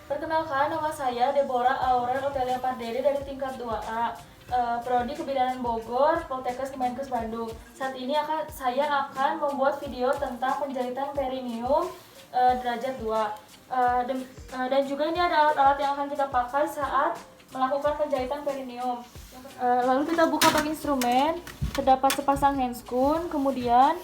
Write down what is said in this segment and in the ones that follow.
Perkenalkan, nama saya Deborah Aurel Otelia Pardede dari tingkat 2A, Prodi Kebidanan Bogor, Poltekkes Kemenkes Bandung. Saat ini saya akan membuat video tentang penjahitan perineum derajat 2. Dan juga ini ada alat-alat yang akan kita pakai saat melakukan penjahitan perineum. Lalu kita buka bag instrumen, terdapat sepasang handscoon, kemudian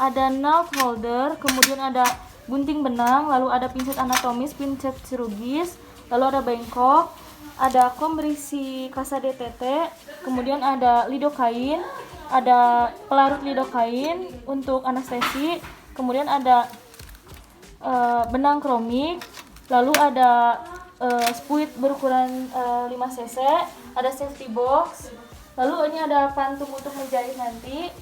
ada nail holder, kemudian ada gunting benang, lalu ada pincet anatomis, pincet chirurgis, lalu ada bengkok, ada kom berisi kasa DTT, kemudian ada lidokain, ada pelarut lidokain untuk anestesi, kemudian ada benang kromik, lalu ada spuit berukuran 5 cc, ada safety box, lalu ini ada pantung untuk menjahit nanti,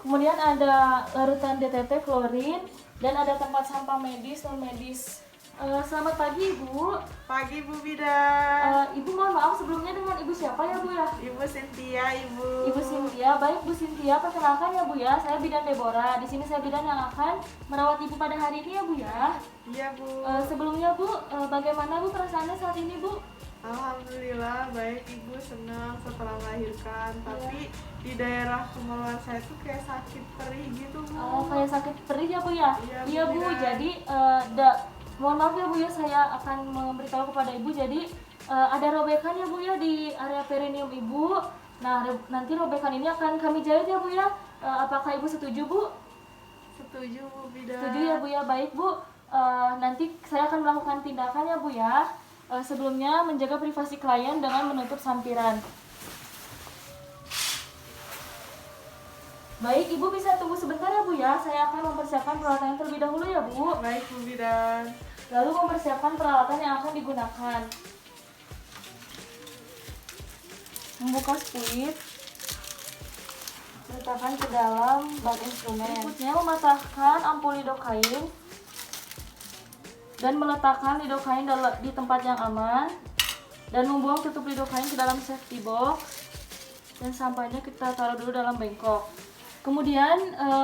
kemudian ada larutan DTT klorin, dan ada tempat sampah medis non medis. Selamat pagi Ibu. Pagi Bu Bidan. Ibu mohon maaf sebelumnya, dengan Ibu siapa ya Bu ya? Ibu Cynthia, Ibu. Ibu Cynthia. Baik Bu Cynthia, perkenalkan ya Bu ya, saya bidan Deborah. Di sini saya bidan yang akan merawat Ibu pada hari ini ya Bu ya. Iya Bu. Sebelumnya Bu, bagaimana Bu perasaannya saat ini Bu? Alhamdulillah baik Ibu, senang setelah melahirkan. Tapi di daerah kemaluan saya tuh kayak sakit perih gitu Bu. Kayak sakit perih ya Bu ya? Iya Bu, jadi mohon maaf ya Bu ya, saya akan memberitahu kepada Ibu. Jadi ada robekan ya Bu ya di area perineum Ibu. Nah nanti robekan ini akan kami jahit ya Bu ya. Apakah Ibu setuju Bu? Setuju Bu Bidan. Setuju ya Bu ya, baik Bu. Nanti saya akan melakukan tindakan ya Bu ya. Sebelumnya menjaga privasi klien dengan menutup sampiran. Baik, Ibu bisa tunggu sebentar ya Bu ya. Saya akan mempersiapkan peralatan yang terlebih dahulu ya Bu. Baik Bu Bidan. Lalu mempersiapkan peralatan yang akan digunakan. Membuka spuit, letakkan ke dalam bag instrumen. Berikutnya mematahkan ampul lidokain dan meletakkan lidokain di tempat yang aman, dan membuang tutup lidokain ke dalam safety box, dan sampahnya kita taruh dulu dalam bengkok. Kemudian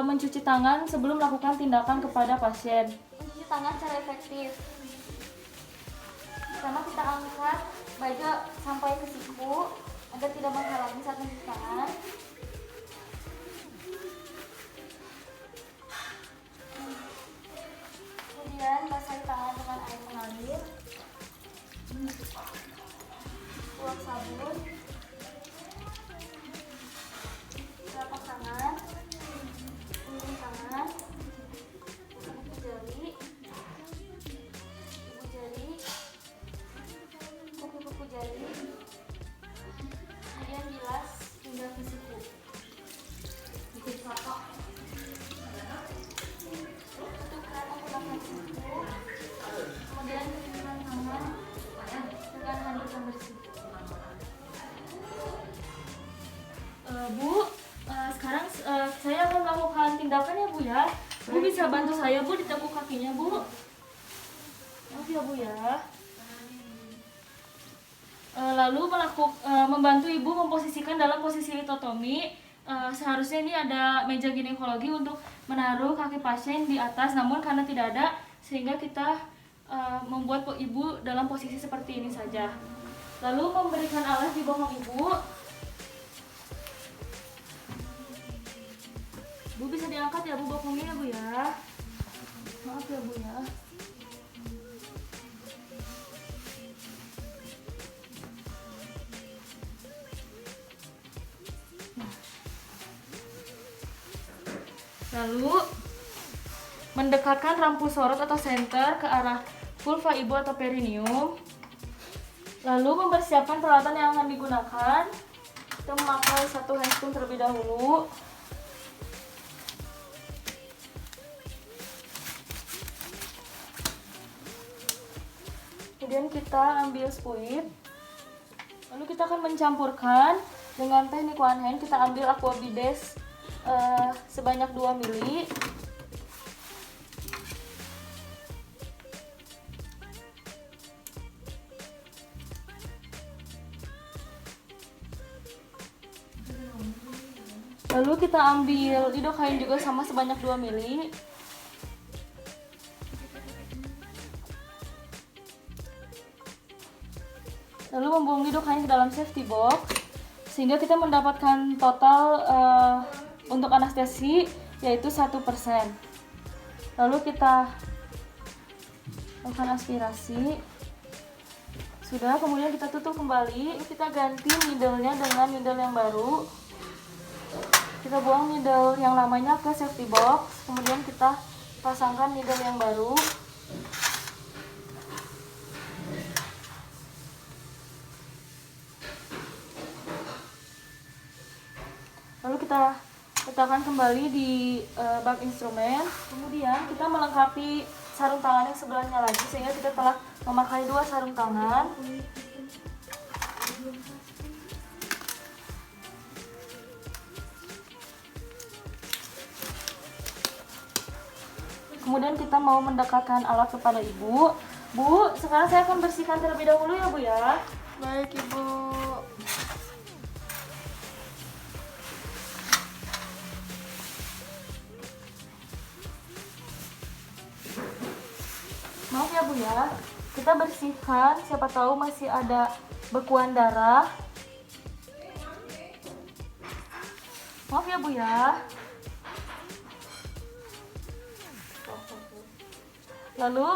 mencuci tangan sebelum melakukan tindakan kepada pasien. Mencuci tangan secara efektif. Pertama kita angkat baja sampai ke siku agar tidak menghalangi saat mencuci tangan. Kemudian basahi tangan dengan air mengalir. Tuang sabun. Telapak tangan, ujung tangan, ibu jari, kuku jari, kemudian bilas hingga ke siku. Tutupkan menggunakan siku, kemudian keringkan tangan dengan handuk yang bersih. Bu, sekarang saya akan melakukan tindakan ya Bu ya. Bu bisa bantu saya Bu ditekuk kakinya Bu. Maaf ya Bu ya. Lalu membantu Ibu memposisikan dalam posisi litotomi. Seharusnya ini ada meja ginekologi untuk menaruh kaki pasien di atas, namun karena tidak ada, sehingga kita membuat Ibu dalam posisi seperti ini saja. Lalu memberikan alas di bohong Ibu. Bu bisa diangkat ya Bu bokongnya ya Bu ya. Maaf ya Bu ya. Lalu mendekatkan rampu sorot atau senter ke arah vulva Ibu atau perineum. Lalu mempersiapkan peralatan yang akan digunakan. Kita memakai satu handscoon terlebih dahulu. Kemudian kita ambil spuit, lalu kita akan mencampurkan dengan teknik one hand. Kita ambil aqua bides sebanyak 2 ml. Lalu kita ambil lidocaine juga sama sebanyak 2 ml. Lalu membuang diduk hanya ke dalam safety box, sehingga kita mendapatkan total untuk anestesi yaitu 1%. Lalu kita lakukan aspirasi. Sudah, kemudian kita tutup kembali. Kita ganti needle-nya dengan needle yang baru. Kita buang needle yang lamanya ke safety box, kemudian kita pasangkan needle yang baru. Lalu kita letakkan kembali di bak instrumen. Kemudian kita melengkapi sarung tangan yang sebelahnya lagi, sehingga kita telah memakai 2 sarung tangan. Kemudian kita mau mendekatkan alat kepada ibu. Bu, sekarang saya akan bersihkan terlebih dahulu ya bu ya. Baik ibu. Maaf ya bu ya, kita bersihkan, siapa tahu masih ada bekuan darah. Maaf ya bu ya. Lalu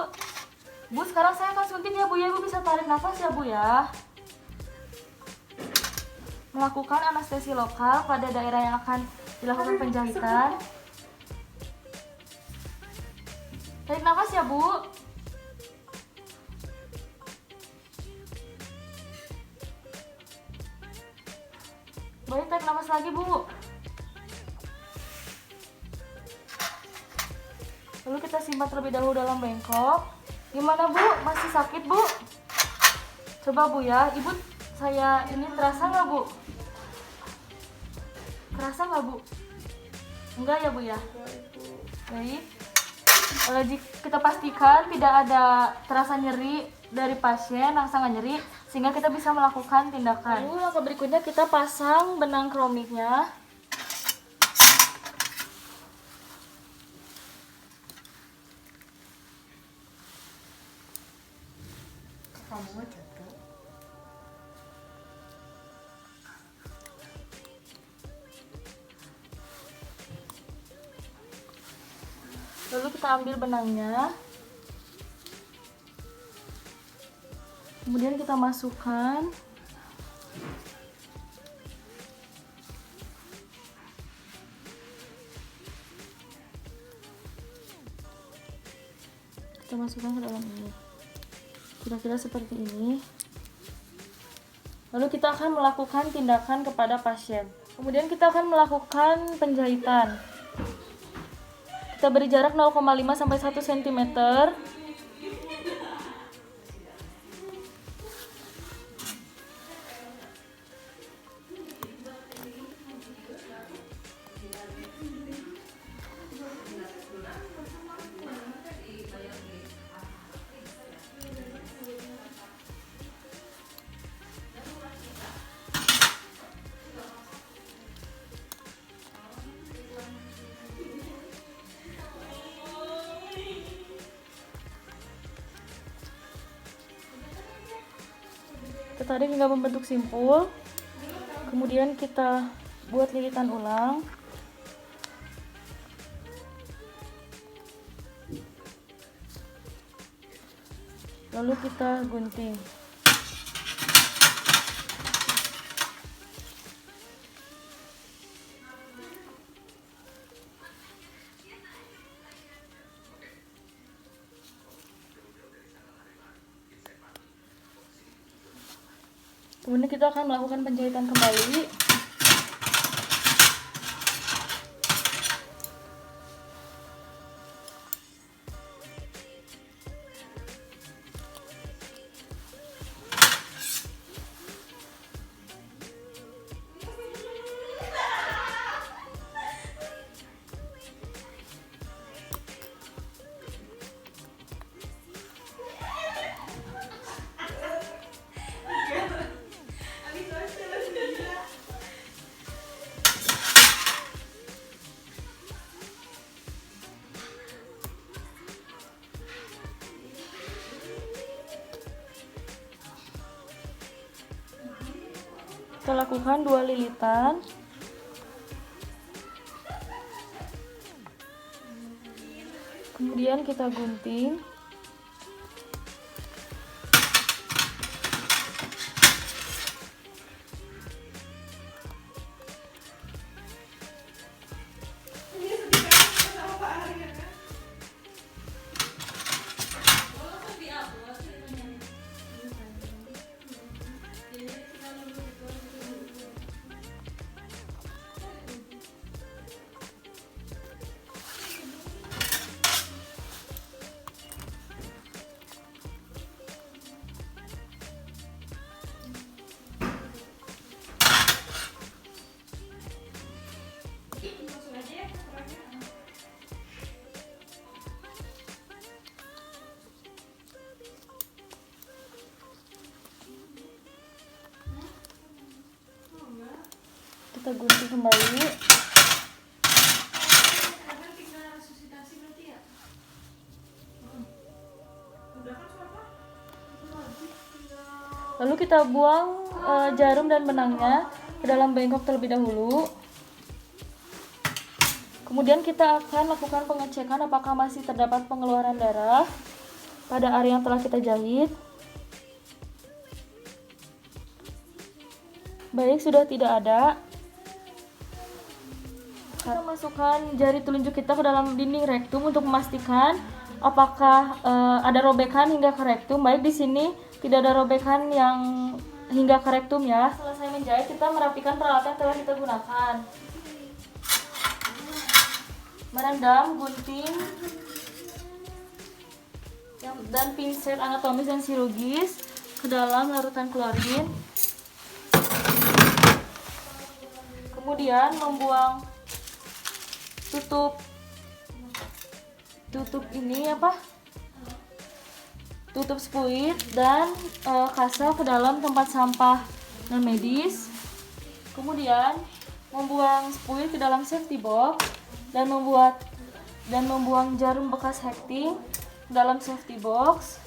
bu, sekarang saya akan suntik ya bu ya. Ibu bisa tarik nafas ya bu ya. Melakukan anestesi lokal pada daerah yang akan dilakukan penjahitan. Tarik nafas ya bu. Boleh tarik nafas lagi bu. Lalu kita simpan terlebih dahulu dalam bengkok. Gimana bu? Masih sakit bu? Coba bu ya, ibu saya ini terasa nggak bu? Terasa nggak bu? Enggak ya bu ya? Baik. Jika kita pastikan tidak ada terasa nyeri dari pasien, rasa nggak nyeri, sehingga kita bisa melakukan tindakan. Lalu langkah berikutnya kita pasang benang kromiknya. Lalu kita ambil benangnya, kemudian kita masukkan. Kita masukkan ke dalam ini, kira-kira seperti ini. Lalu kita akan melakukan tindakan kepada pasien. Kemudian kita akan melakukan penjahitan. Kita beri jarak 0,5 sampai 1 cm. Kita tarik hingga membentuk simpul. Kemudian kita buat lilitan ulang. Lalu kita gunting. Kemudian kita akan melakukan penjahitan kembali. Kita lakukan 2 lilitan. Kemudian kita gunting. Kita gunting kembali. Lalu kita buang jarum dan benangnya ke dalam bengkok terlebih dahulu. Kemudian kita akan lakukan pengecekan apakah masih terdapat pengeluaran darah pada area yang telah kita jahit. Baik, sudah tidak ada. Kita masukkan jari telunjuk kita ke dalam dinding rektum untuk memastikan apakah ada robekan hingga ke rektum. Baik, di sini tidak ada robekan yang hingga ke rektum ya. Selesai menjahit, kita merapikan peralatan yang telah kita gunakan. Merendam gunting dan pinset anatomis dan chirurgis ke dalam larutan klorin. Kemudian membuang tutup ini tutup spuit dan kasa ke dalam tempat sampah non medis. Kemudian membuang spuit ke dalam safety box dan membuang jarum bekas hekting ke dalam safety box,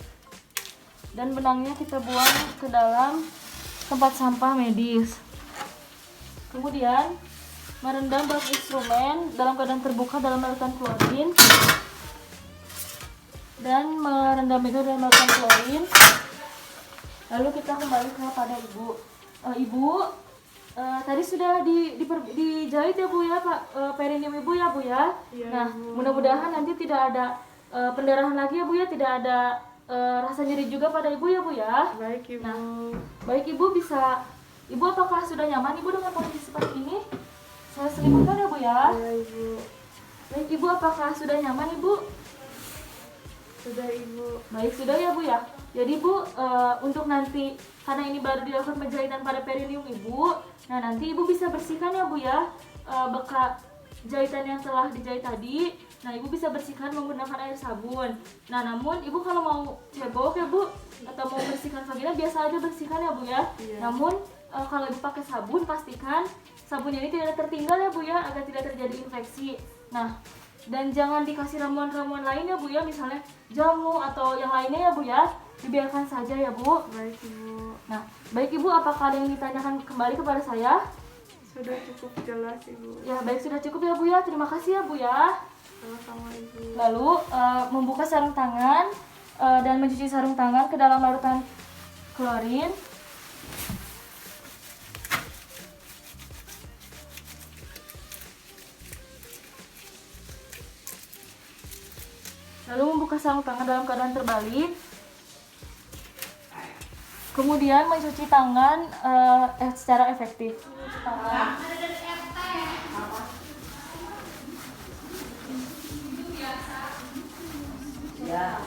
dan benangnya kita buang ke dalam tempat sampah medis. Kemudian merendam bak instrumen dalam keadaan terbuka dalam larutan klorin dan merendam itu dalam larutan klorin. Lalu kita kembali kepada ibu. Tadi sudah dijahit ya Bu ya, Pak, perineum Ibu ya Bu ya. Iya, Nah, Ibu. mudah-mudahan nanti tidak ada pendarahan lagi ya Bu ya, tidak ada rasa nyeri juga pada Ibu ya Bu ya. Baik, Ibu. Nah, baik Ibu apakah sudah nyaman Ibu dengan kondisi seperti ini? Saya selimutkan ya Bu ya. Iya, Ibu. Baik Ibu, apakah sudah nyaman Ibu? Sudah, Ibu. Baik, sudah ya Bu ya. Jadi Bu, untuk nanti, karena ini baru dilakukan penjahitan pada perineum Ibu, nah nanti Ibu bisa bersihkan ya Bu ya bekas jahitan yang telah dijahit tadi. Nah, Ibu bisa bersihkan menggunakan air sabun. Nah, namun Ibu kalau mau cebok ya Bu, atau mau bersihkan vagina, biasa aja bersihkan ya Bu ya. Iya. Namun kalau Ibu pakai sabun, pastikan sabunnya ini tidak tertinggal ya Bu ya, agar tidak terjadi infeksi. Nah, dan jangan dikasih ramuan-ramuan lain ya Bu ya, misalnya jamu atau yang lainnya ya Bu ya, dibiarkan saja ya Bu. Baik, Ibu. Nah, baik Ibu, apakah ada yang ditanyakan kembali kepada saya? Sudah cukup jelas, Ibu. Ya, baik, sudah cukup ya Bu ya, terima kasih ya Bu ya. Sama-sama, Ibu. Lalu membuka sarung tangan dan mencuci sarung tangan ke dalam larutan klorin. Lalu membuka sarung tangan dalam keadaan terbalik. Kemudian mencuci tangan secara efektif. Mencuci tangan. Ya.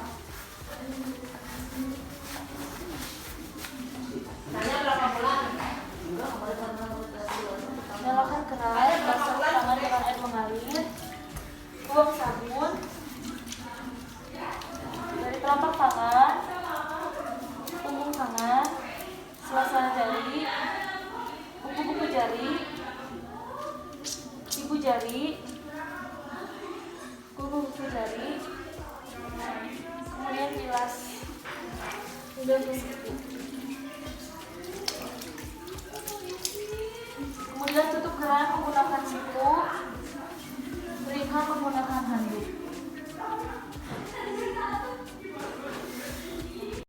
Nyalakan keran, basuh tangan dengan air mengalir. Buang sabun dari telapak tangan, punggung tangan, sela-sela jari, kuku-kuku jari, ibu jari, kuku-kuku jari, kemudian bilas hingga ke siku. 9. Tutup keran menggunakan siku. Keringkan menggunakan handuk.